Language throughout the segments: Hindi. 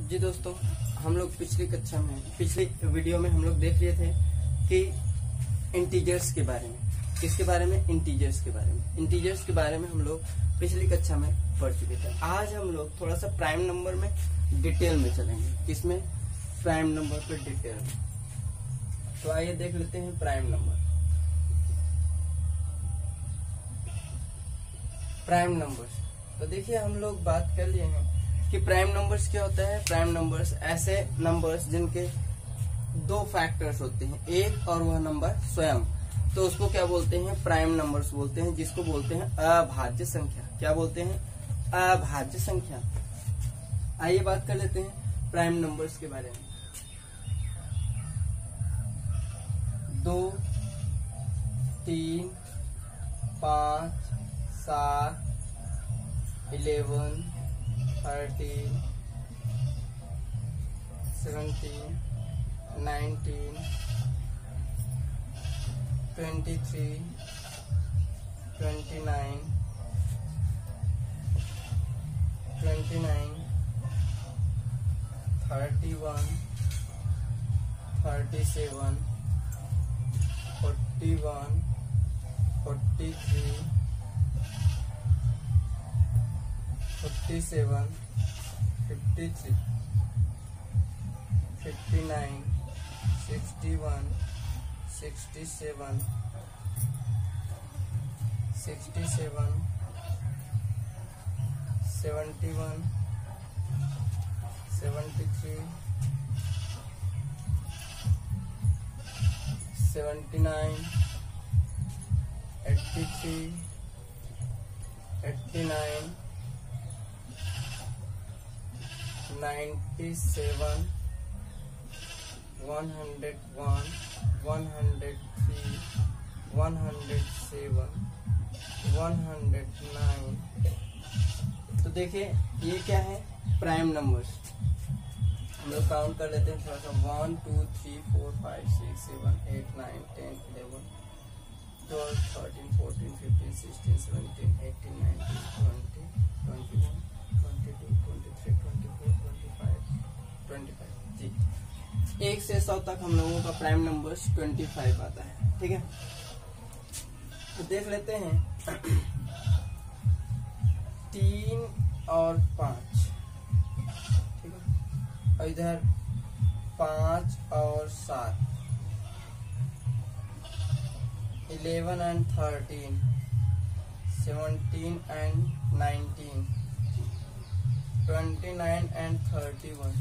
जी दोस्तों, हम लोग पिछली वीडियो में हम लोग देख रहे थे कि इंटीजर्स के बारे में। किसके बारे में? इंटीजर्स के बारे में। इंटीजर्स के बारे में हम लोग पिछली कक्षा में पढ़ चुके थे। आज हम लोग थोड़ा सा प्राइम नंबर में डिटेल में चलेंगे। किसमें? प्राइम नंबर पे डिटेल में। तो आइए देख लेते हैं प्राइम नंबर। प्राइम नंबर्स, तो देखिए हम लोग बात कर लिए हैं कि प्राइम नंबर्स क्या होता है। प्राइम नंबर्स ऐसे नंबर्स जिनके दो फैक्टर्स होते हैं, एक और वह नंबर स्वयं, तो उसको क्या बोलते हैं? प्राइम नंबर्स बोलते हैं, जिसको बोलते हैं अभाज्य संख्या। क्या बोलते हैं? अभाज्य संख्या। आइए बात कर लेते हैं प्राइम नंबर्स के बारे में। 2, 3, 5, 7, 11, 13, 17, 19, 23, 29, 31, 37, 41, 43, 47, 53, 59, 61, 67, 71, 73, 79, 83, 89, 97, 101, 103, 107, 109। तो देखिए ये क्या है? Prime numbers. हम लोग काउंट कर लेते हैं थोड़ा सा। 1, 2, 3, 4, 5, 6, 7, 8, 9, 10, 11, 12, 13, 14, 15, 16, 17, 18, 19, 20, 21, 22, 23, 24, 25 जी। 1 से 100 तक हम लोगों का प्राइम नंबर्स 25 आता है। ठीक है, तो देख लेते हैं 3 और 5। ठीक है, और इधर 5 और 7, 11 and 13, 17 and 19, 29 and 31,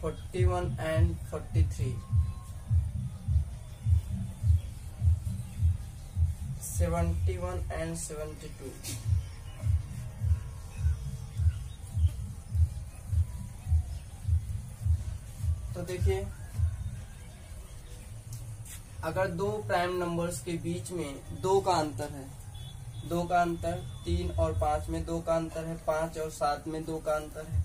41 and 43, 71 and 72, तो देखिए अगर दो प्राइम नंबर्स के बीच में 2 का अंतर है, 2 का अंतर, 3 और 5 में 2 का अंतर है, 5 और 7 में 2 का अंतर है,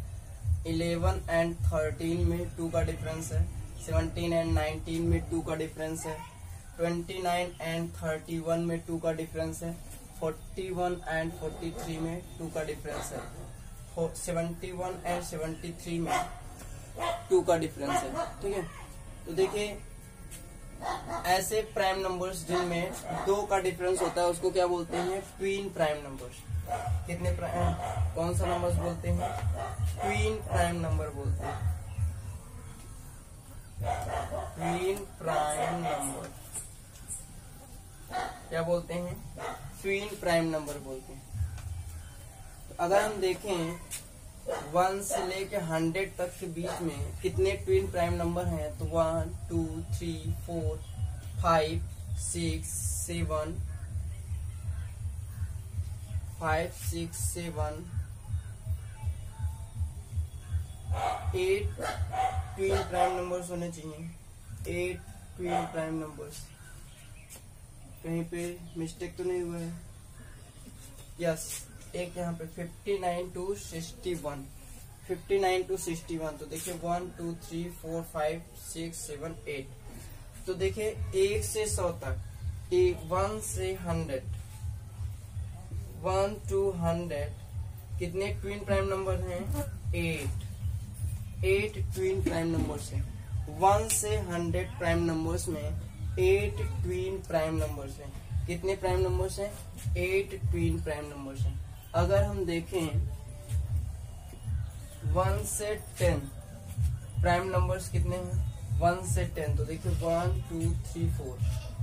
11 and 13 में 2 का डिफरेंस है, 17 and 19 में 2 का डिफरेंस है, 29 and 31 में 2 का डिफरेंस है, 41 and 43 में 2 का डिफरेंस है, 71 and 73 में 2 का डिफरेंस है। ठीक है, तो देखिए ऐसे प्राइम नंबर्स जिनमें 2 का डिफरेंस होता है उसको क्या बोलते हैं? Twin prime numbers. कितने कौन सा नंबर्स बोलते हैं? ट्विन प्राइम नंबर बोलते हैं। ट्विन प्राइम नंबर क्या बोलते हैं? ट्विन प्राइम नंबर बोलते हैं। तो अगर हम देखें 1 से लेके 100 तक के बीच में कितने ट्विन प्राइम नंबर हैं, तो 1, 2, 3, 4, 5, 6, 7, 5, 6, 7, 8 ट्विन प्राइम नंबर्स होने चाहिए। 8 ट्विन प्राइम नंबर्स। कहीं पे मिस्टेक तो नहीं हुआ है? यस, एक यहाँ पे 59 to 61, 59 to 61। तो देखिए 1, 2, 3, 4, 5, 6, 7, 8। तो देखिए 1 से 100 तक, 1 से 100, 1 to 100 कितने ट्विन प्राइम नंबर हैं? 8 ट्विन प्राइम नंबर्स हैं। 1 से 100 प्राइम नंबर्स में 8 ट्विन प्राइम नंबर्स हैं। कितने प्राइम नंबर्स हैं? 8 ट्विन प्राइम नंबर्स हैं। अगर हम देखें 1 से 10 प्राइम नंबर्स कितने हैं? 1 से 10 तो देखिए 1 2 3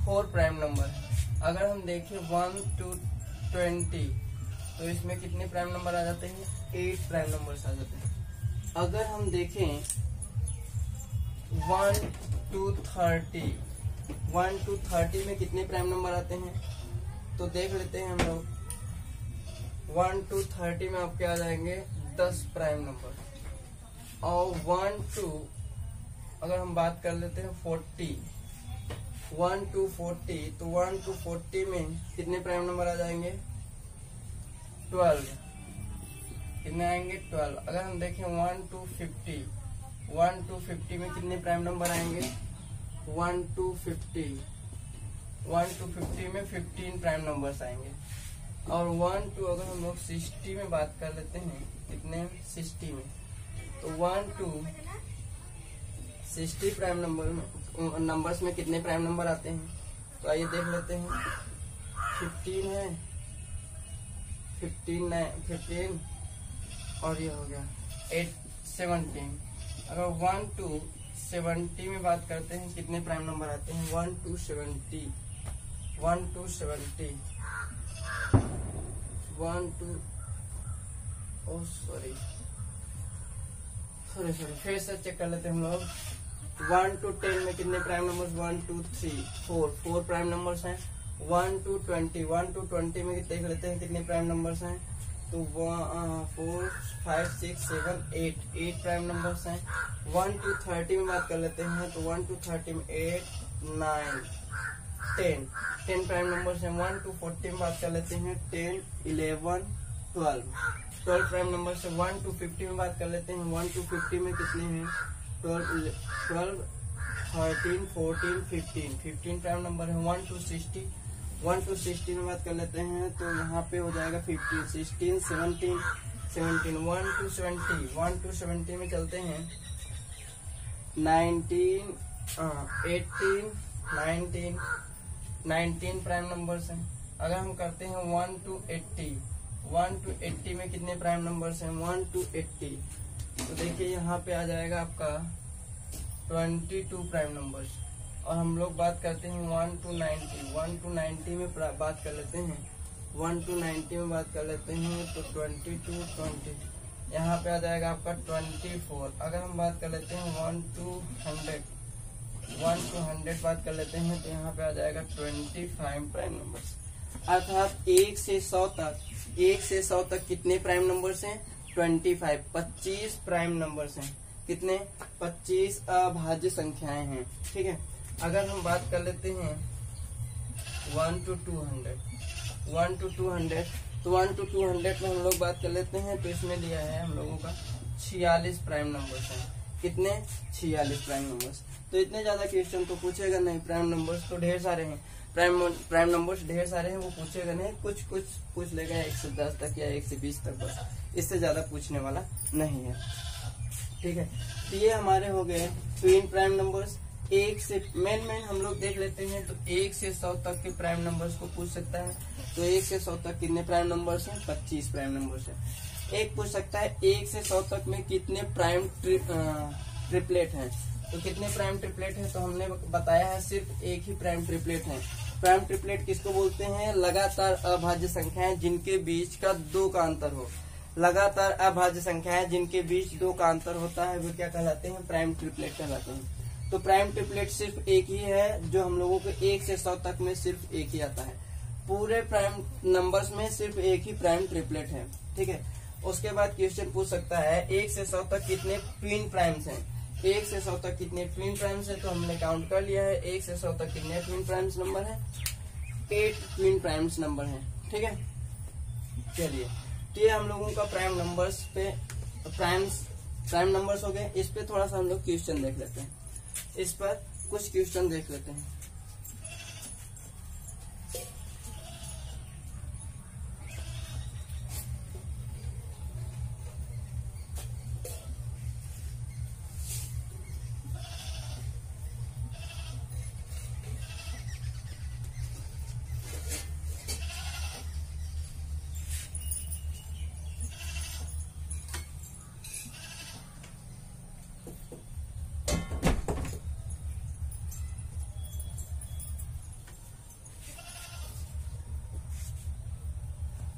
4 प्राइम नंबर है। अगर हम देखें 1 to 20 तो इसमें कितने प्राइम नंबर आ जाते हैं? 8 प्राइम नंबर्स आ जाते हैं। अगर हम देखें 1 to 30 में कितने प्राइम नंबर आते हैं? तो देख लेते हैं हम लोग। 1 to 30 में आपके आ जाएंगे 10 प्राइम नंबर। और 1 to अगर हम बात कर लेते हैं 40, 1 to 40 तो 1 to 40 में कितने प्राइम नंबर आ जाएंगे? 12। कितने आएंगे? 12। अगर हम देखें 1 to 50 में कितने प्राइम नंबर आएंगे? 1 to 50 में 15 प्राइम नंबर्स आएंगे। और 1 to अगर हम लोग 60 में बात कर लेते हैं, कितने? 60 में तो 1 to 60 प्राइम नंबर्स में कितने प्राइम नंबर आते हैं? तो आइए देख लेते हैं। 15 है, 15 और ये हो गया 17। अगर 1 to 70 में बात करते हैं कितने प्राइम नंबर आते हैं? 1 to 70 फिर से चेक कर लेते हैं हम लोग। 1 to 10 में कितने प्राइम नंबर्स? 1 2 3 4 प्राइम नंबर्स हैं। 1 to 20 में देख लेते हैं कितने प्राइम नंबर्स हैं? तो 4 5 6 7 8 प्राइम नंबर्स हैं। 1 to 30 में बात कर लेते हैं तो 1 to 30 में 8 9 10 प्राइम नंबर्स हैं। 1 to 40 में बात कर लेते हैं 10 11 12 प्राइम नंबर्स हैं। 1 to 50 में बात कर लेते हैं। 1 to 50 में कितने हैं? 12 13 14 15 प्राइम नंबर है। 1 to 60 में बात कर लेते हैं तो यहाँ पे हो जाएगा 15 16 17 1 to 70 में चलते हैं 19 18 19 प्राइम नंबर्स हैं। अगर हम करते हैं 1 to 80 में कितने प्राइम नंबर्स हैं? 1 to 80 तो देखिए यहाँ पे आ जाएगा आपका 22 प्राइम नंबर्स। और हम लोग बात करते हैं 1 to 90 में बात कर लेते हैं। 1 to 90 में बात कर लेते हैं तो 22 यहाँ पे आ जाएगा आपका 24। अगर हम बात कर लेते हैं 1 to 100 बात कर लेते हैं तो यहाँ पे आ जाएगा 25 प्राइम नंबर्स। अर्थात 1 से 100 तक कितने प्राइम नंबर्स हैं? 25 प्राइम नंबर्स हैं। कितने? 25 अभाज्य संख्याएं हैं। ठीक है। अगर हम बात कर लेते हैं 1 to 200 तो 1 to 200 में हम लोग बात कर लेते हैं तो इसमें दिया है हम लोगों का 46 प्राइम नंबर्स हैं। कितने? 46 प्राइम नंबर्स। तो इतने ज्यादा क्वेश्चन तो पूछेगा नहीं। प्राइम नंबर्स तो ढेर सारे हैं, प्राइम नंबर्स ढेर सारे हैं, वो पूछेगा नहीं। कुछ पूछ लेगा 1 से 10 तक या 1 से 20 तक, बस इससे ज्यादा पूछने वाला नहीं है। ठीक है। तो ये हमारे हो गए ट्विन प्राइम नंबर्स। 1 से मेन हम लोग देख लेते हैं तो 1 से 100 तक के प्राइम नंबर्स को पूछ सकता है। तो 1 से 100 तक कितने प्राइम नंबर्स हैं? 25 प्राइम नंबर्स हैं। एक पूछ सकता है 1 से 100 तक में कितने प्राइम ट्रिपलेट हैं। तो कितने प्राइम ट्रिपलेट हैं? तो हमने बताया है सिर्फ एक ही प्राइम ट्रिपलेट है। प्राइम ट्रिपलेट किसको बोलते हैं? लगातार अभाज्य संख्याएं जिनके बीच का 2 का अंतर हो। लगातार अभाज्य संख्याएं जिनके बीच 2 का अंतर होता है वो क्या कहलाते हैं? प्राइम ट्रिपलेट कहलाते हैं। तो प्राइम ट्रिपलेट सिर्फ एक ही है जो हम लोगों को 1 से 100 तक में सिर्फ एक ही आता है। पूरे प्राइम नंबर्स में सिर्फ एक ही प्राइम ट्रिपलेट है। ठीक है। उसके बाद क्वेश्चन पूछ सकता है 1 से 100 तक कितने ट्विन प्राइम्स हैं। 1 से 100 तक कितने ट्विन प्राइम्स हैं? तो हमने काउंट कर लिया है। 1 से 100 तक कितने ट्विन प्राइम्स नंबर हैं? 8 ट्विन प्राइम्स नंबर हैं। ठीक है। चलिए, तो ये हम लोगों का प्राइम नंबर्स पे प्राइम नंबर्स हो गए। इस पे थोड़ा सा हम लोग क्वेश्चन देख लेते हैं। इस पर कुछ क्वेश्चन देख लेते हैं।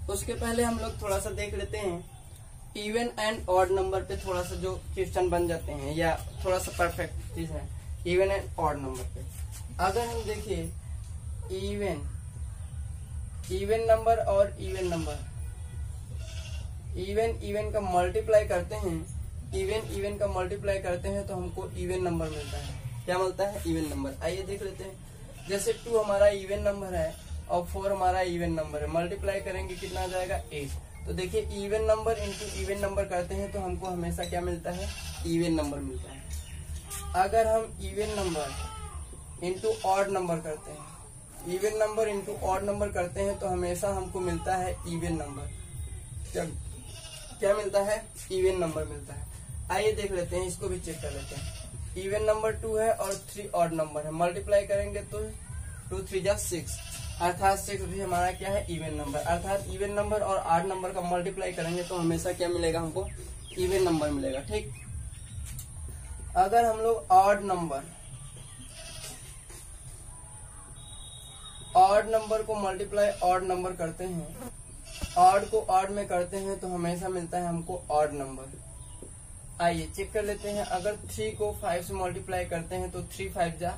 उसके पहले हम लोग थोड़ा सा देख लेते हैं इवन एंड ऑड नंबर पे, थोड़ा सा जो क्वेश्चन बन जाते हैं या थोड़ा सा परफेक्ट चीज है इवन एंड ऑड नंबर पे। अगर हम देखिए इवन नंबर और इवन नंबर, इवन का मल्टीप्लाई करते हैं, इवन का मल्टीप्लाई करते हैं तो हमको इवन नंबर मिलता है। क्या मिलता है? Even number. आइए देख लेते हैं। जैसे 2 हमारा इवन नंबर है और 4 हमारा इवन नंबर है, मल्टीप्लाई करेंगे कितना आ जाएगा? 8। तो देखिए even number into even number करते हैं तो हमको हमेशा क्या मिलता है? इवन नंबर मिलता है। अगर हम even number into odd number करते हैं, even number into odd number करते हैं तो हमेशा हमको मिलता है इवन नंबर। क्या मिलता है? इवन नंबर मिलता है। आइए देख लेते हैं, इसको भी चेक कर लेते हैं। इवन नंबर 2 है और 3 ऑड नंबर है, मल्टीप्लाई करेंगे तो 2 3 जा 6, अर्थात 6 भी हमारा क्या है? Even number. अर्थात इवन नंबर और ऑड नंबर का मल्टीप्लाई करेंगे तो हमेशा क्या मिलेगा हमको? इवन नंबर मिलेगा। ठीक। अगर हम लोग ऑड नंबर को मल्टीप्लाई ऑड नंबर करते हैं, ऑड को ऑड में करते हैं तो हमेशा मिलता है हमको ऑड नंबर। आइए चेक कर लेते हैं। अगर 3 को 5 से मल्टीप्लाई करते हैं तो 3 5 जा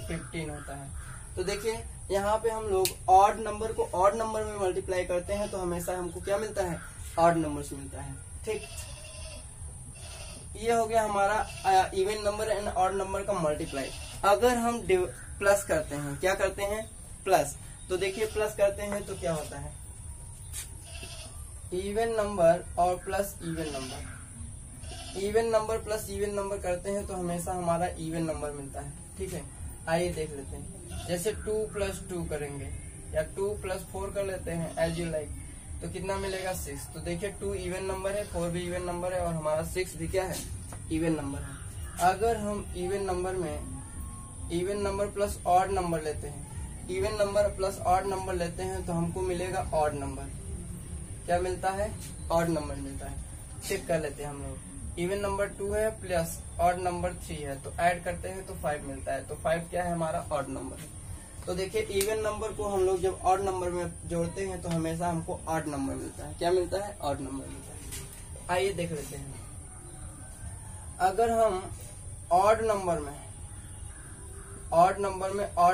15 होता है। तो देखिए यहाँ पे हम लोग ऑड नंबर को ऑड नंबर में मल्टीप्लाई करते हैं तो हमेशा हमको क्या मिलता है? ऑड नंबर से मिलता है। ठीक। ये हो गया हमारा even number and odd number का मल्टीप्लाई। अगर हम प्लस करते हैं, क्या करते हैं? प्लस। तो देखिए प्लस करते हैं तो क्या होता है? इवन नंबर और plus even number, even number plus even number करते हैं तो हमेशा हमारा इवन नंबर मिलता है। ठीक है। आइए देख लेते हैं। जैसे 2 + 2 करेंगे या 2 + 4 कर लेते हैं, एज यू लाइक, तो कितना मिलेगा? 6। तो देखिए 2 इवन नंबर है, 4 भी इवन नंबर है और हमारा 6 भी क्या है? इवन नंबर है। अगर हम even number plus odd number लेते हैं, even number plus odd number लेते हैं तो हमको मिलेगा ऑड नंबर। क्या मिलता है? ऑड नंबर मिलता है। चेक कर लेते हैं हम लोग। इवन नंबर 2 है प्लस ऑड नंबर 3 है, तो ऐड करते हैं तो 5 मिलता है। तो 5 क्या है? हमारा ऑड नंबर है। तो देखिए इवन नंबर को हम लोग जब ऑड नंबर में जोड़ते हैं तो हमेशा हमको ऑड नंबर मिलता है। क्या मिलता है? ऑड नंबर मिलता है। आइए देख लेते हैं। अगर हम ऑड नंबर में ऑड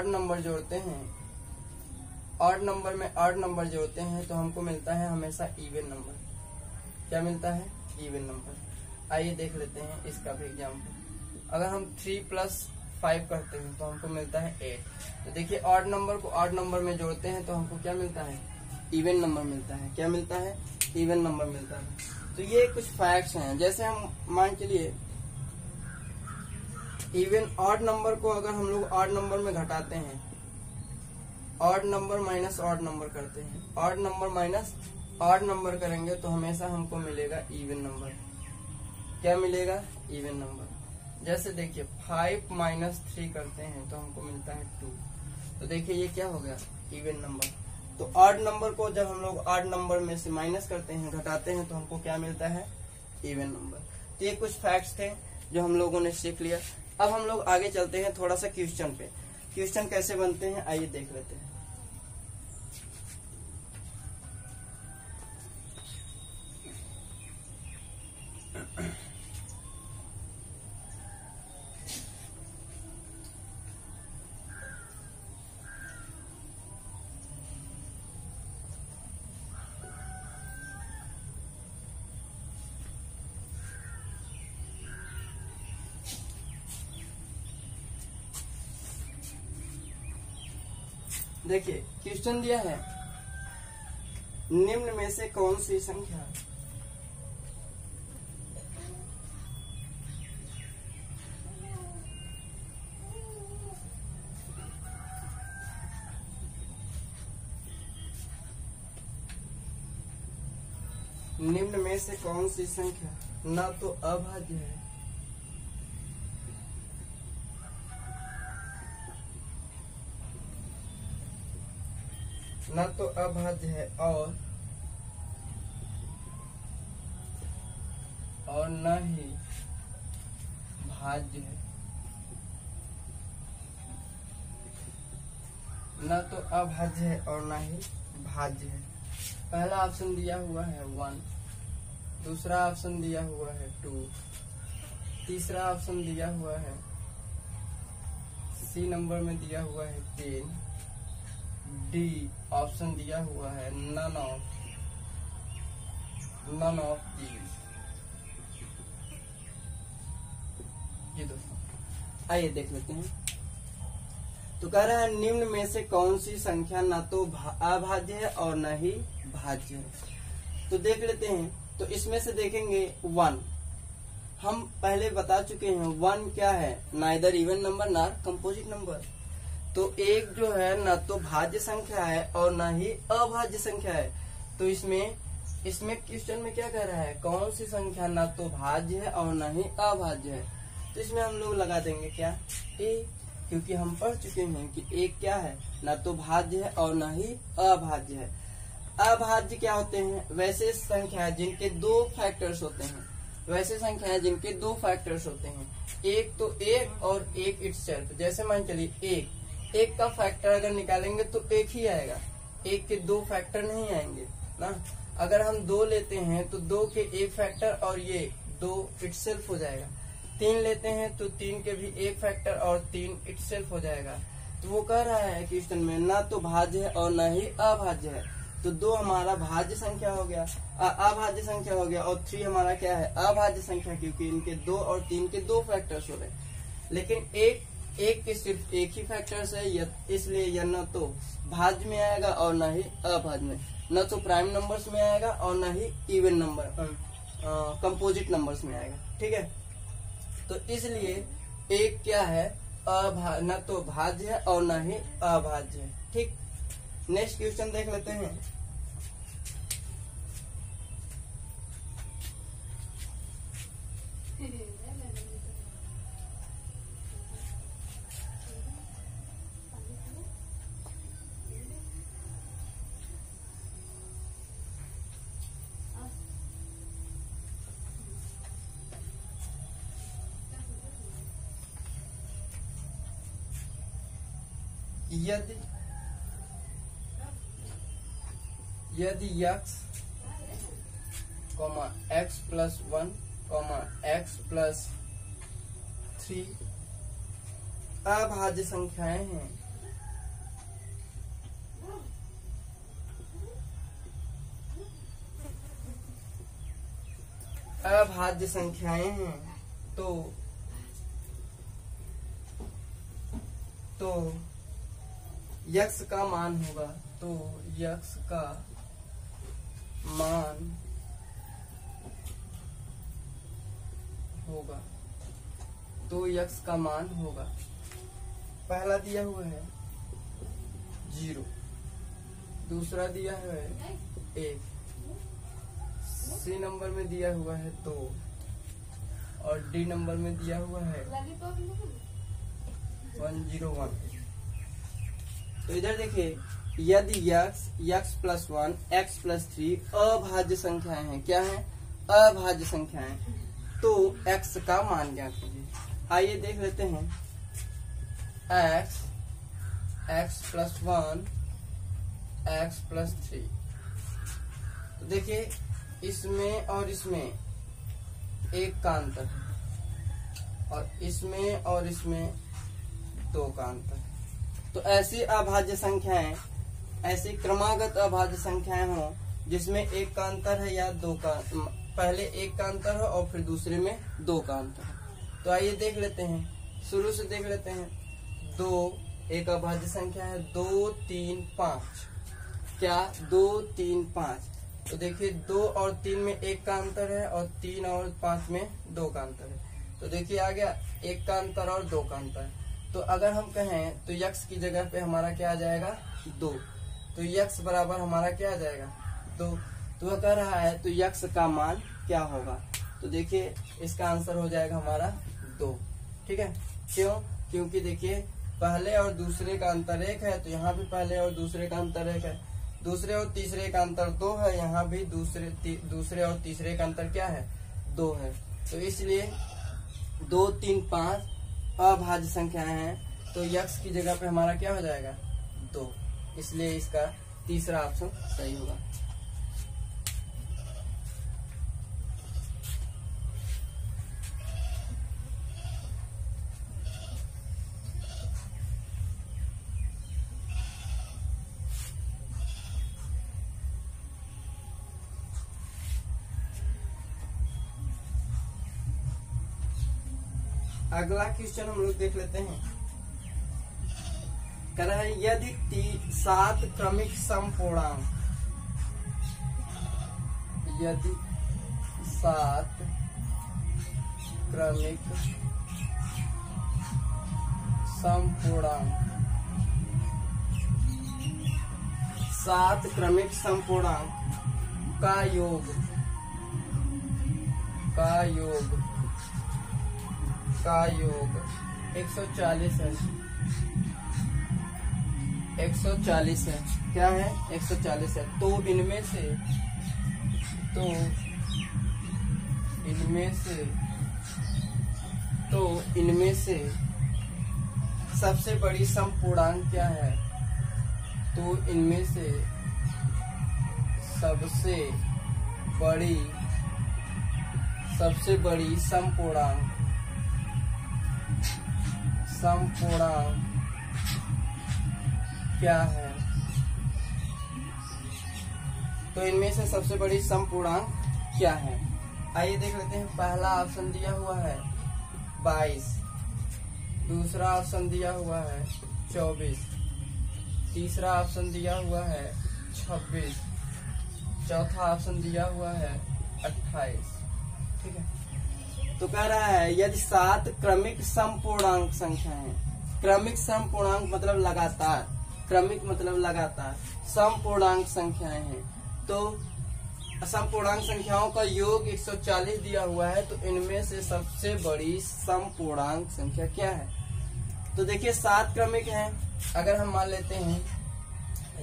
नंबर जोड़ते हैं, ऑड नंबर में ऑड नंबर जोड़ते हैं तो हमको मिलता है हमेशा इवन नंबर। क्या मिलता है? Even number. आइए देख लेते हैं इसका भी एग्जाम्पल। अगर हम 3 + 5 करते हैं तो हमको मिलता है 8। तो देखिए ऑड नंबर को ऑड नंबर में जोड़ते हैं तो हमको क्या मिलता है? इवन नंबर मिलता है। क्या मिलता है? इवन नंबर मिलता है। तो ये कुछ फैक्ट्स हैं। जैसे हम मान चलिए इवन ऑड नंबर को अगर हम लोग ऑड नंबर में घटाते हैं, odd number minus odd number करते हैं, odd number minus odd number करेंगे तो हमेशा हमको मिलेगा इवन नंबर। क्या मिलेगा? Even number. जैसे देखिए 5 - 3 करते हैं तो हमको मिलता है 2। तो देखिए ये क्या हो गया? Even number. तो ऑड नंबर को जब हम लोग ऑड नंबर में से माइनस करते हैं, घटाते हैं, तो हमको क्या मिलता है? Even number. तो ये कुछ फैक्ट्स थे जो हम लोगों ने सीख लिया। अब हम लोग आगे चलते हैं थोड़ा सा क्वेश्चन पे। क्वेश्चन कैसे बनते हैं आइए देख लेते हैं। देखिए क्वेश्चन दिया है, निम्न में से कौन सी संख्या निम्न में से कौन सी संख्या न तो अभाज्य है न तो अभाज्य है और न ही भाज्य है, न तो अभाज्य है और न ही भाज्य है। पहला ऑप्शन दिया हुआ है 1, दूसरा ऑप्शन दिया हुआ है 2, तीसरा ऑप्शन दिया हुआ है सी नंबर में दिया हुआ है 10, डी ऑप्शन दिया हुआ है नन ऑफ दीज। ये दोस्तों आइए देख लेते हैं। तो कह रहा है निम्न में से कौन सी संख्या न तो अभाज्य है और न ही भाज्य है। तो देख लेते हैं। तो इसमें से देखेंगे 1, हम पहले बता चुके हैं 1 क्या है, neither even number nor composite number. तो एक जो है न तो भाज्य संख्या है और न ही अभाज्य संख्या है। तो इसमें क्वेश्चन में क्या कह रहा है, कौन सी संख्या न तो भाज्य है और न ही अभाज्य है। तो इसमें हम लोग लगा देंगे क्या, ए, क्योंकि हम पढ़ चुके हैं कि एक क्या है, न तो भाज्य है और न ही अभाज्य है। अभाज्य क्या होते हैं, वैसे संख्या जिनके 2 फैक्टर्स होते हैं, वैसे संख्याएं जिनके 2 फैक्टर्स होते हैं, एक तो एक और एक इटसेल्फ। जैसे मान चलिए एक का फैक्टर अगर निकालेंगे तो एक ही आएगा, एक के 2 फैक्टर नहीं आएंगे ना। अगर हम 2 लेते हैं तो 2 के 1 फैक्टर और ये 2 इटसेल्फ हो जाएगा। 3 लेते हैं तो 3 के भी 1 फैक्टर और 3 इटसेल्फ हो जाएगा। तो वो कह रहा है क्वेश्चन में ना तो भाज्य है और न ही अभाज्य है। तो 2 हमारा भाज्य संख्या हो गया, अभाज्य संख्या हो गया, और 3 हमारा क्या है, अभाज्य संख्या, क्योंकि इनके 2 और 3 के 2 फैक्टर्स हो रहे। लेकिन एक के सिर्फ एक ही फैक्टर्स है, इसलिए यह न तो भाज्य में आएगा और न ही अभाज्य में, न तो प्राइम नंबर्स में आएगा और न ही इवन नंबर कंपोजिट नंबर्स में आएगा। ठीक है, तो इसलिए एक क्या है, न तो भाज्य है और न ही अभाज्य है। ठीक, नेक्स्ट क्वेश्चन देख लेते हैं। यदि x, x plus 1, x plus 3 अभाज्य संख्याएं हैं, अभाज्य संख्याएं हैं, तो x का मान होगा, तो x का मान होगा, तो x का मान होगा, पहला दिया हुआ है 0, दूसरा दिया है 1, सी नंबर में दिया हुआ है 2 और डी नंबर में दिया हुआ है 101। तो इधर देखिए, यदि x प्लस 1, x प्लस 3 अभाज्य संख्याएं हैं, क्या है, अभाज्य संख्याएं, तो x का मान ज्ञात कीजिए। आइए देख लेते हैं। x प्लस 1, x प्लस 3, तो देखिए इसमें और इसमें 1 का अंतर है और इसमें और इसमें 2 का अंतर है। तो ऐसी अभाज्य संख्याएं, ऐसी क्रमागत अभाज्य संख्याएं हो जिसमें 1 का अंतर है या 2 का, पहले 1 का अंतर हो और फिर दूसरे में 2 का अंतर है। तो आइए देख लेते हैं, शुरू से देख लेते हैं। 2 एक अभाज्य संख्या है, 2, 3, 5, क्या 2, 3, 5। तो देखिए 2 और 3 में 1 का अंतर है और 3 और 5 में 2 का अंतर है। तो देखिए आ गया 1 का अंतर और 2 का अंतर। तो अगर हम कहें तो x की जगह पे हमारा क्या आ जाएगा, 2। तो x बराबर हमारा क्या आ जाएगा, 2। तो वह कह रहा है तो x का मान क्या होगा। तो देखिए इसका आंसर हो जाएगा हमारा 2। ठीक है, क्यों, क्योंकि देखिए पहले और दूसरे का अंतर 1 है, तो यहाँ भी पहले और दूसरे का अंतर 1 है, दूसरे और तीसरे का अंतर 2 है, यहाँ भी दूसरे और तीसरे का अंतर क्या है, 2 है। तो इसलिए 2, 3, 5 अभाज्य संख्याएं हैं, तो x की जगह पे हमारा क्या हो जाएगा, 2। इसलिए इसका तीसरा ऑप्शन सही होगा। अगला क्वेश्चन हम लोग देख लेते हैं। कह रहा है यदि 7 क्रमिक समपूर्णांक, यदि 7 क्रमिक समपूर्णांक, 7 क्रमिक समपूर्णांक का योग 140 है। 140 है, क्या है? 140 है। तो इनमें से सबसे बड़ी समपूर्णांक क्या है? तो इनमें से सबसे बड़ी समपूर्णांक क्या है? तो इनमें से सबसे बड़ी समपूर्णांक क्या है? आइए देख लेते हैं। पहला ऑप्शन दिया हुआ है 22, दूसरा ऑप्शन दिया हुआ है 24, तीसरा ऑप्शन दिया हुआ है 26, चौथा ऑप्शन दिया हुआ है 28। ठीक है, तो कह रहा है यदि 7 क्रमिक समपूर्णांक संख्या है, क्रमिक समपूर्णांक मतलब लगातार, क्रमिक मतलब लगातार, समपूर्णांक संख्याएं हैं, तो समपूर्णांक संख्याओं का योग 140 दिया हुआ है, तो इनमें से सबसे बड़ी समपूर्णांक संख्या क्या है? तो देखिए 7 क्रमिक हैं। अगर हम मान लेते हैं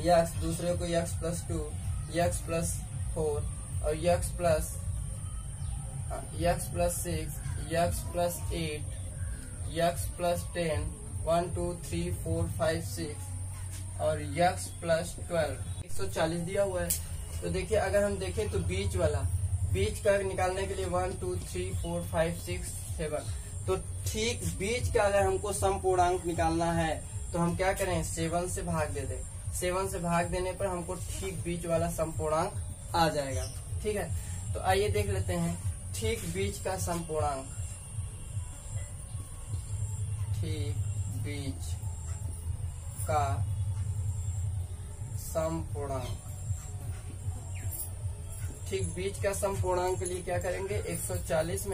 x, दूसरे को x + 2, x + 4 और x + 6, x + 8, x + 10, 1 2 3 4 5 6 और x + 12, 140 दिया हुआ है। तो देखिए अगर हम देखें तो बीच का निकालने के लिए 1 2 3 4 5 6 7, तो ठीक बीच का अगर हमको समपूर्णांक निकालना है तो हम क्या करें? 7 से भाग दे दें। 7 से भाग देने पर हमको ठीक बीच वाला समपूर्णांक आ जाएगा। ठीक है, तो आइए देख लेते हैं ठीक बीच का समपूर्णांक। ठीक बीच का समपूर्णांक, ठीक बीच का समपूर्णांक के लिए क्या करेंगे? 140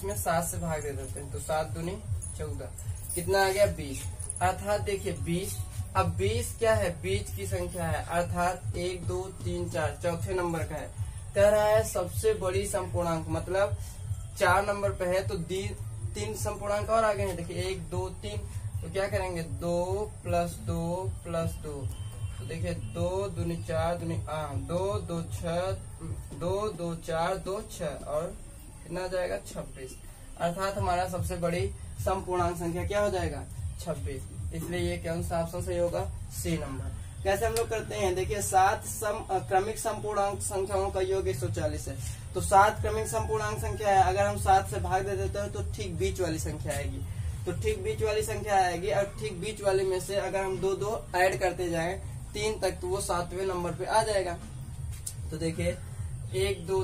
में 7 से भाग दे देते हैं, तो 7 दूनी 14, कितना आ गया? 20। अर्थात देखिए 20, अब 20 क्या है? बीच की संख्या है, अर्थात 1 2 3 4 चौथे नंबर का है। कह रहा है सबसे बड़ी समपूर्णांक, मतलब 4 नंबर पे है, तो 3 समपूर्णांक और आगे हैं। देखिए 1 2 3, तो क्या करेंगे? 2 + 2 + 2, तो देखिए 2 दूनी 4 दूनी 2 2 6 2 2 4 2 6 और कितना आ जाएगा? 26। अर्थात हमारा सबसे बड़ी समपूर्णांक संख्या क्या हो जाएगा? 26। इसलिए ये कौन सा ऑप्शन सही होगा? C number. कैसे हम लोग करते हैं? देखिए 7 क्रमिक समपूर्णांक संख्याओं का योग 140 है, तो 7 क्रमिक समपूर्णांक संख्या है। अगर हम 7 से भाग दे देते हैं तो ठीक बीच वाली संख्या आएगी, तो ठीक बीच वाली संख्या आएगी। और ठीक बीच वाले में से अगर हम 2 2 ऐड करते जाएं 3 तक, तो वो 7वें नंबर पे आ जाएगा। तो देखिए 1 2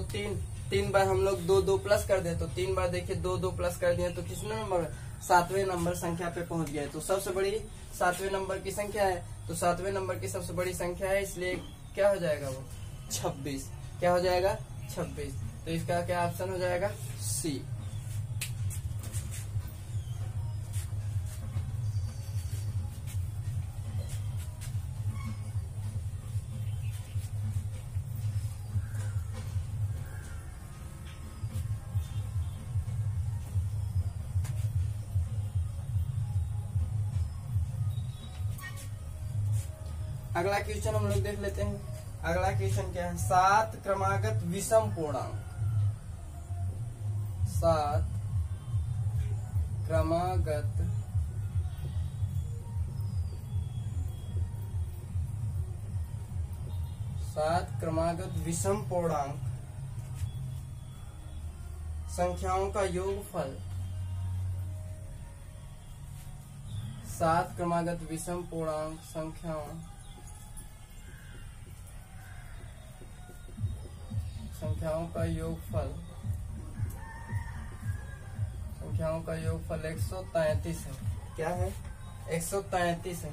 3 बार हम लोग 2 2 प्लस कर दे, तो 3 बार देखिए 2 2 प्लस कर दिए, तो कितने नंबर? 7वें नंबर संख्या पे पहुंच गए। तो सबसे बड़ी 7वें नंबर की संख्या है, तो 7वें नंबर की सबसे बड़ी संख्या है, इसलिए क्या हो जाएगा? वो 26। क्या हो जाएगा? 26। तो इसका क्या ऑप्शन हो जाएगा? सी। अगला क्वेश्चन हम लोग देख लेते हैं। अगला क्वेश्चन क्या है? 7 क्रमागत विषम पूर्णांक, 7 क्रमागत विषम पूर्णांक संख्याओं का योगफल, 7 क्रमागत विषम पूर्णांक संख्याओं का योगफल संख्याओं का योगफल 133 है। क्या है? 133 है।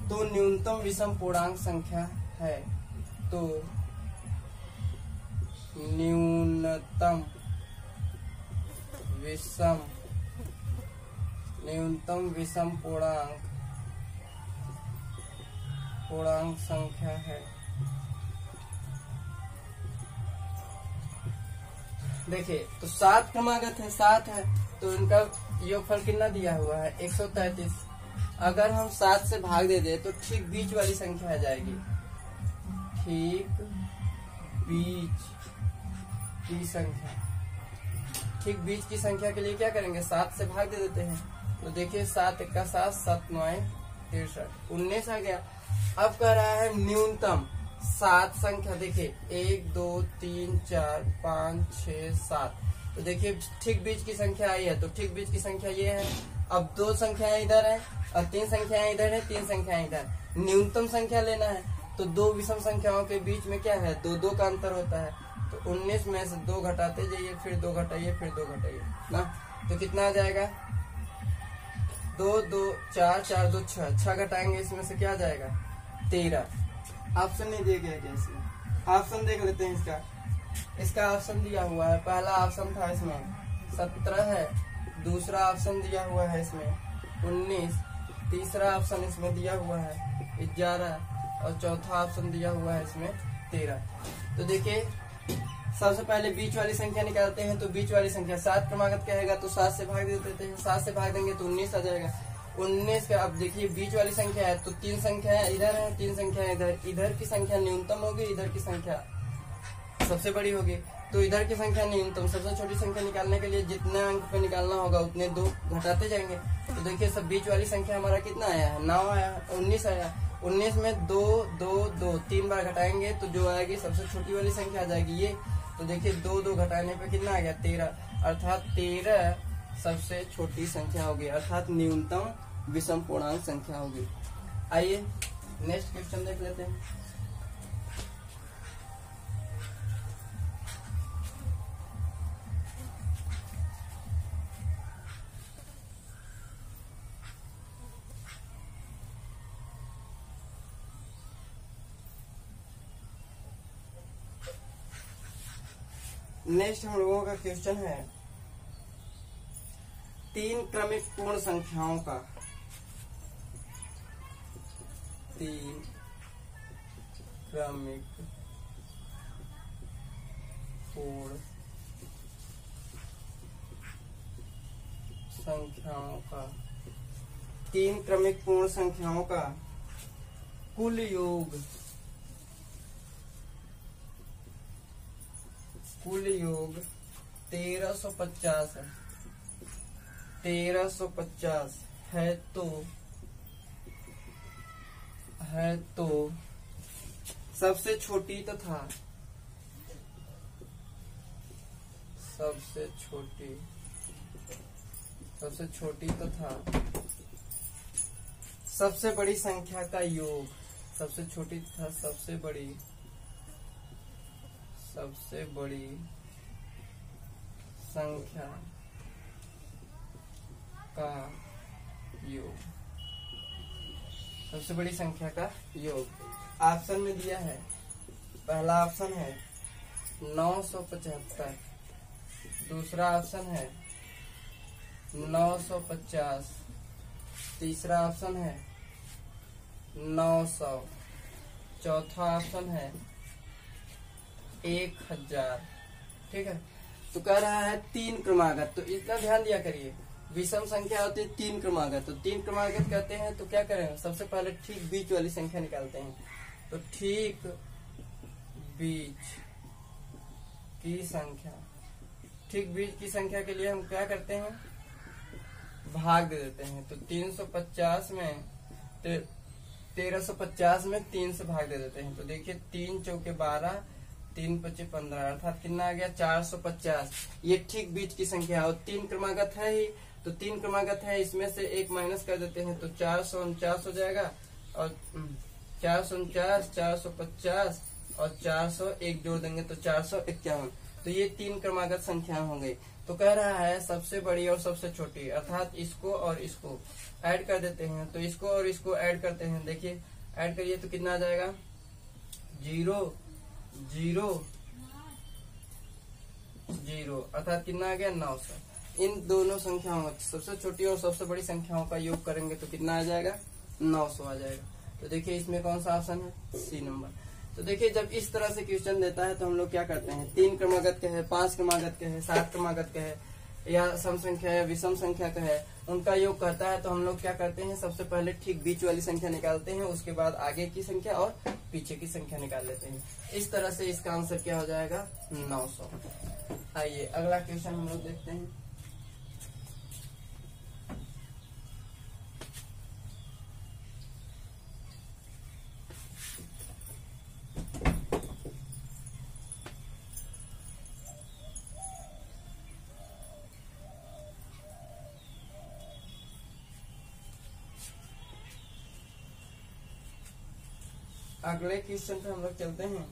तो न्यूनतम विषम पूर्णांक संख्या है। तो न्यूनतम विषम पूर्णांक संख्या है। देखिए, तो 7 क्रमागत है, 7 है, तो इनका योगफल कितना दिया हुआ है? 133। अगर हम 7 से भाग दे दे तो ठीक बीच वाली संख्या आ जाएगी। ठीक बीच की संख्या, ठीक बीच की संख्या के लिए क्या करेंगे? 7 से भाग दे देते हैं। तो देखिए, 7 1 का 7, 7 9 63, 19 आ गया। अब कह रहा है न्यूनतम 7 संख्या। देखिए 1 2 3 4 5 6 7। तो देखिए ठीक बीच की संख्या आई है, तो ठीक बीच की संख्या ये है। अब 2 संख्याएं इधर है और 3 संख्याएं इधर है, 3 संख्याएं इधर। न्यूनतम संख्या लेना है, तो 2 विषम संख्याओं के बीच में क्या है? 2 2 का अंतर होता है। तो 19 में से 2 घटाते जाइए, फिर 2 घटाइए, फिर 2 घटाइए ना, तो कितना आ जाएगा? 2 2 4 4 2 6, 6 घटाएंगे इसमें से क्या आ जाएगा? 13। ऑप्शन नहीं दिया गया क्या इसमें? ऑप्शन देख लेते हैं इसका ऑप्शन दिया हुआ है। पहला ऑप्शन था इसमें 17 है, दूसरा ऑप्शन दिया हुआ है इसमें 19, तीसरा ऑप्शन इसमें दिया हुआ है 11 और चौथा ऑप्शन दिया हुआ है इसमें 13। तो देखिए, सबसे पहले बीच वाली संख्या निकालते हैं। तो बीच वाली संख्या 7 क्रमागत कहेगा तो 7 से भाग दे देते हैं। 7 से भाग देंगे तो 19 आ जाएगा। 19 का अब देखिए बीच वाली संख्या है, तो 3 संख्या इधर है, 3 संख्या इधर। इधर की संख्या न्यूनतम होगी, इधर की संख्या सबसे बड़ी होगी। तो इधर की संख्या न्यूनतम, सबसे छोटी संख्या निकालने के लिए जितने अंक पे निकालना होगा उतने 2 घटाते जाएंगे। तो देखिए सब बीच वाली संख्या हमारा कितना आया है? 9 आया, 19 आया। 19 में 2 2 2 3 बार घटाएंगे तो जो आएगी सबसे छोटी वाली संख्या आ जाएगी ये। तो देखिए 2 2 घटाने पे कितना आ गया? 13, अर्थात 13 सबसे छोटी संख्या होगी, अर्थात न्यूनतम विषम पूर्णांक संख्या होगी। आइए नेक्स्ट क्वेश्चन देख लेते हैं। नेक्स्ट हम लोगों का क्वेश्चन है 3 क्रमिक पूर्ण संख्याओं का, 3 क्रमिक पूर्ण संख्याओं का, 3 क्रमिक पूर्ण संख्याओं का कुल योग 1350 है। 1350 है तो सबसे छोटी तथा सबसे बड़ी संख्या का योग, सबसे छोटी तथा सबसे बड़ी संख्या का योग, सबसे बड़ी संख्या का योग ऑप्शन में दिया है। पहला ऑप्शन है 975, दूसरा ऑप्शन है 950, तीसरा ऑप्शन है 900, चौथा ऑप्शन है 1000। ठीक है, तो कह रहा है 3 क्रमागत। तो इतना ध्यान दिया करिए, विषम संख्या होती है 3 क्रमागत। तो 3 क्रमागत कहते हैं तो क्या करें? सबसे पहले ठीक बीच वाली संख्या निकालते हैं। तो ठीक बीच की संख्या, ठीक बीच की संख्या के लिए हम क्या करते हैं? भाग दे देते हैं। तो 350 में 1350 में 3 से भाग दे देते हैं। तो देखिए 3 चौके 12, 3 पचे 15, अर्थात कितना आ गया? 450। ये ठीक बीच की संख्या और 3 क्रमागत है ही, तो 3 क्रमागत है, इसमें से 1 माइनस कर देते हैं तो 449 हो जाएगा। और 449, 450 और 400 एक जोड़ देंगे तो 451, तो ये 3 क्रमागत संख्या हो गई। तो कह रहा है सबसे बड़ी और सबसे छोटी, अर्थात इसको और इसको ऐड कर देते हैं। तो इसको और इसको ऐड करते हैं, देखिए ऐड करिए तो कितना आ जाएगा 0 0 0, अर्थात कितना आ गया 900। इन दोनों संख्याओं सबसे छोटी और सबसे बड़ी संख्याओं का योग करेंगे तो कितना आ जाएगा 900 आ जाएगा। तो देखिए इसमें कौन सा ऑप्शन है, सी नंबर। तो देखिए जब इस तरह से क्वेश्चन देता है तो हम लोग क्या करते हैं, 3 क्रमागत के है, 5 क्रमागत के है, 7 क्रमागत के है, या सम संख्या या विषम संख्या का है, उनका योग करता है तो हम लोग क्या करते हैं, सबसे पहले ठीक बीच वाली संख्या निकालते हैं, उसके बाद आगे की संख्या और पीछे की संख्या निकाल लेते हैं। इस तरह से इसका आंसर क्या हो जाएगा 900। आइए अगला क्वेश्चन हम लोग देखते हैं। अगले क्वेश्चन पे हम लोग चलते हैं।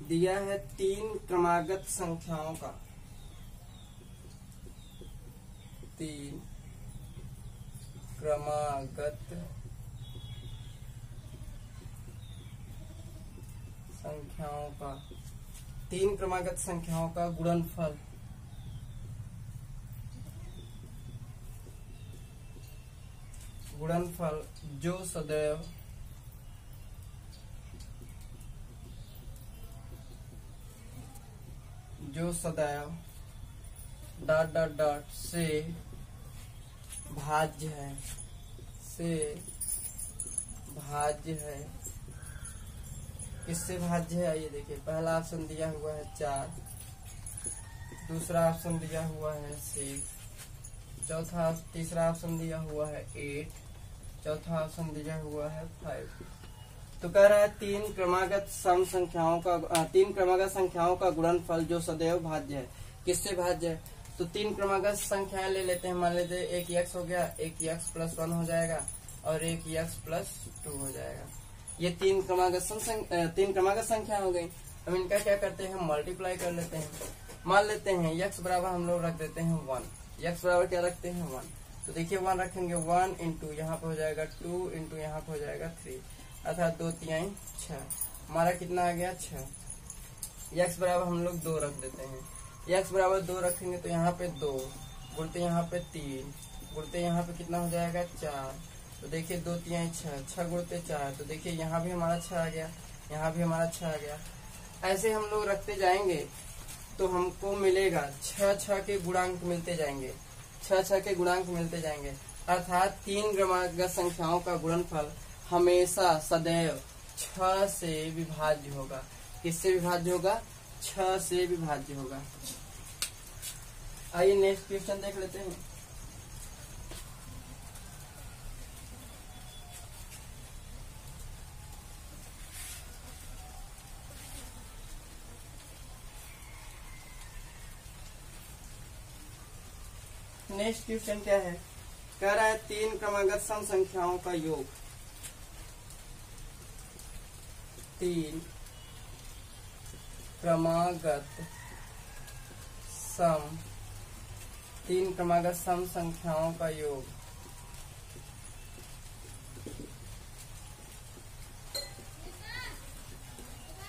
दिया है 3 क्रमागत संख्याओं का, 3 क्रमागत संख्याओं का, 3 क्रमागत संख्याओं का गुणनफल जो सदैव डॉट डॉट डॉट से भाज्य है, किससे भाज्य है आइए देखिए। पहला ऑप्शन दिया हुआ है 4, दूसरा ऑप्शन दिया हुआ है 6, तीसरा ऑप्शन दिया हुआ है 8, चौथा ऑप्शन दिया हुआ है 5। तो कह रहा है 3 क्रमागत संख्याओं का गुणनफल जो सदैव भाज्य है, किससे भाज्य है। तो 3 क्रमागत संख्याएं ले लेते हैं, मान लेते हैं एक x हो गया, एक x प्लस 1 हो जाएगा और एक x प्लस 2 हो जाएगा। ये 3 क्रमागत संख्या हो गई। अब इनका क्या करते हैं, मल्टीप्लाई कर लेते हैं। मान लेते हैं x बराबर हम लोग रख देते हैं 1, x बराबर क्या रखते हैं 1। तो देखिए 1 रखेंगे, 1 इंटू यहाँ पे हो जाएगा 2 इंटू यहाँ पे हो जाएगा 3, अर्थात 2 3 6, हमारा कितना आ गया 6। x बराबर हम लोग 2 रख देते हैं, x बराबर 2 रखेंगे तो यहाँ पे 2 गुणते यहाँ पे 3 गुणते यहाँ पे कितना हो जाएगा 4। तो देखिए 2 3 6, 6 गुणते 4, तो देखिए यहाँ भी हमारा 6 आ गया, यहाँ भी हमारा 6 आ गया। ऐसे हम लोग रखते जाएंगे तो हमको मिलेगा 6 के गुणांक मिलते जाएंगे, 6 के गुणांक मिलते जाएंगे, अर्थात 3 क्रमागत संख्याओं का गुणनफल हमेशा सदैव 6 से विभाज्य होगा। किससे विभाज्य होगा, 6 से विभाज्य होगा। आइए नेक्स्ट क्वेश्चन देख लेते हैं। नेक्स्ट क्वेश्चन क्या है, कह रहा है 3 क्रमागत सम संख्याओं का योग, 3 क्रमागत सम संख्याओं का योग,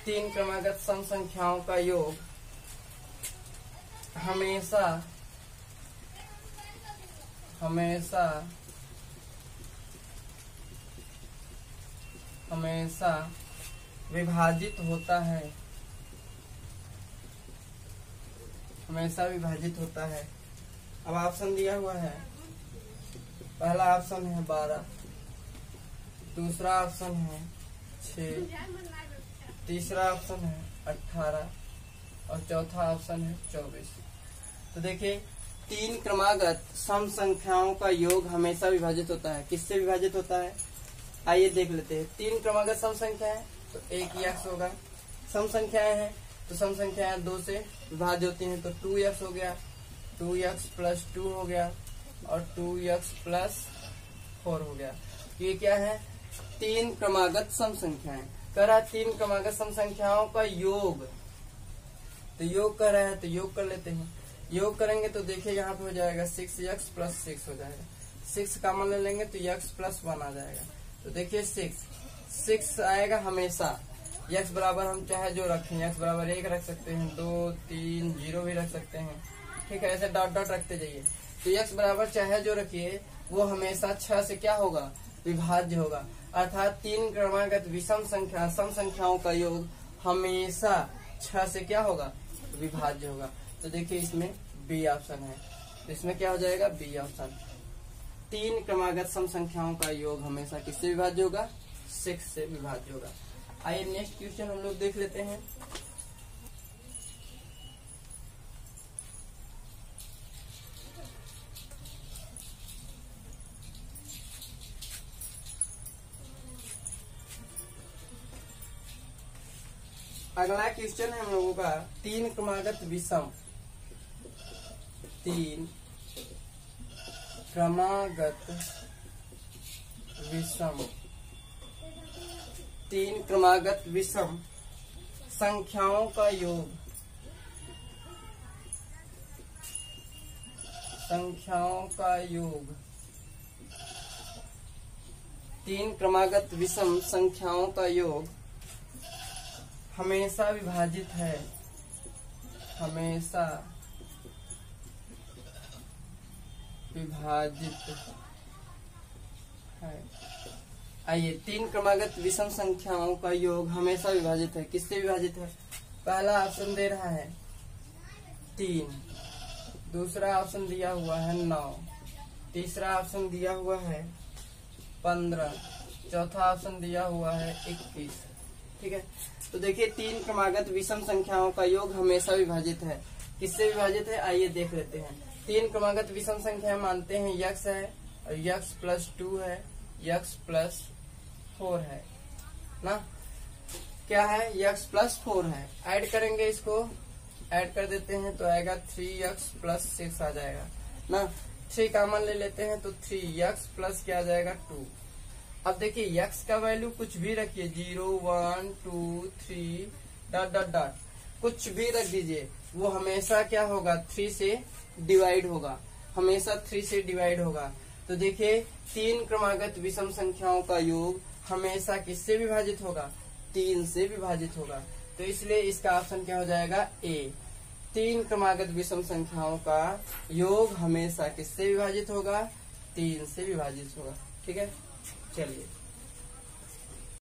3 क्रमागत सम संख्याओं का योग हमेशा विभाजित होता है, अब ऑप्शन दिया हुआ है, पहला ऑप्शन है 12, दूसरा ऑप्शन है 6, तीसरा ऑप्शन है 18 और चौथा ऑप्शन है 24। तो देखिए 3 क्रमागत सम संख्याओं का योग हमेशा विभाजित होता है, किससे विभाजित होता है आइए देख लेते हैं। 3 क्रमागत सम संख्या है तो एक ही x होगा, सम संख्याएं हैं तो सम संख्याएं 2 से विभाज्य होती हैं, तो 2x हो गया, 2x प्लस 2 हो गया और 2x प्लस 4 हो गया। ये क्या है, 3 क्रमागत सम संख्याएं। कह रहा 3 क्रमागत सम संख्याओं का योग तो योग कर रहा है तो योग कर लेते हैं। योग करेंगे तो देखिए यहाँ पे हो जाएगा 6x प्लस 6 हो जाएगा। 6 कॉमन ले लेंगे तो x प्लस 1 आ जाएगा। तो देखिए 6 आएगा हमेशा। x बराबर हम चाहे जो रखें, x बराबर 1 रख सकते हैं, 2 3 0 भी रख सकते हैं, ठीक है। ऐसे डॉट डॉट रखते जाइए। तो x बराबर चाहे जो रखिए वो हमेशा 6 से क्या होगा, विभाज्य होगा। अर्थात 3 क्रमागत विषम संख्या सम संख्याओं का योग हमेशा 6 से क्या होगा, विभाज्य होगा। तो देखिए इसमें बी ऑप्शन है, तो इसमें क्या हो जाएगा, बी ऑप्शन। 3 क्रमागत सम संख्याओं का योग हमेशा किससे विभाज्य होगा, 6 से विभाज्य होगा। आइए नेक्स्ट क्वेश्चन हम लोग देख लेते हैं। अगला क्वेश्चन है हम लोगों का 3 क्रमागत विषम 3 क्रमागत विषम 3 क्रमागत विषम संख्याओं का योग, संख्याओं का योग 3 क्रमागत विषम संख्याओं का योग हमेशा विभाजित है, हमेशा विभाजित है। आइए 3 क्रमागत विषम संख्याओं का योग हमेशा विभाजित है। किससे विभाजित है? पहला ऑप्शन दे रहा है 3, दूसरा ऑप्शन दिया हुआ है 9, तीसरा ऑप्शन दिया हुआ है 15, चौथा ऑप्शन दिया हुआ है 21, ठीक है। तो देखिए 3 क्रमागत विषम संख्याओं का योग हमेशा विभाजित है। किससे विभाजित है, आइए देख लेते हैं। 3 क्रमागत विषम संख्या मानते हैं x है और x प्लस 2 है, x प्लस 4 है ना, क्या है, x प्लस 4 है। ऐड करेंगे, इसको ऐड कर देते हैं तो आएगा 3x प्लस 6 आ जाएगा ना। 3 कॉमन ले लेते हैं तो 3x प्लस क्या आ जाएगा 2। अब देखिए x का वैल्यू कुछ भी रखिए, 0 1 2 3 डॉट डॉट डॉट कुछ भी रख दीजिए, वो हमेशा क्या होगा, 3 से डिवाइड होगा, हमेशा 3 से डिवाइड होगा। तो देखिए 3 क्रमागत विषम संख्याओं का योग हमेशा किससे विभाजित होगा, 3 से विभाजित होगा। तो इसलिए इसका ऑप्शन क्या हो जाएगा, ए। 3 क्रमागत विषम संख्याओं का योग हमेशा किससे विभाजित होगा, 3 से विभाजित होगा, ठीक है। चलिए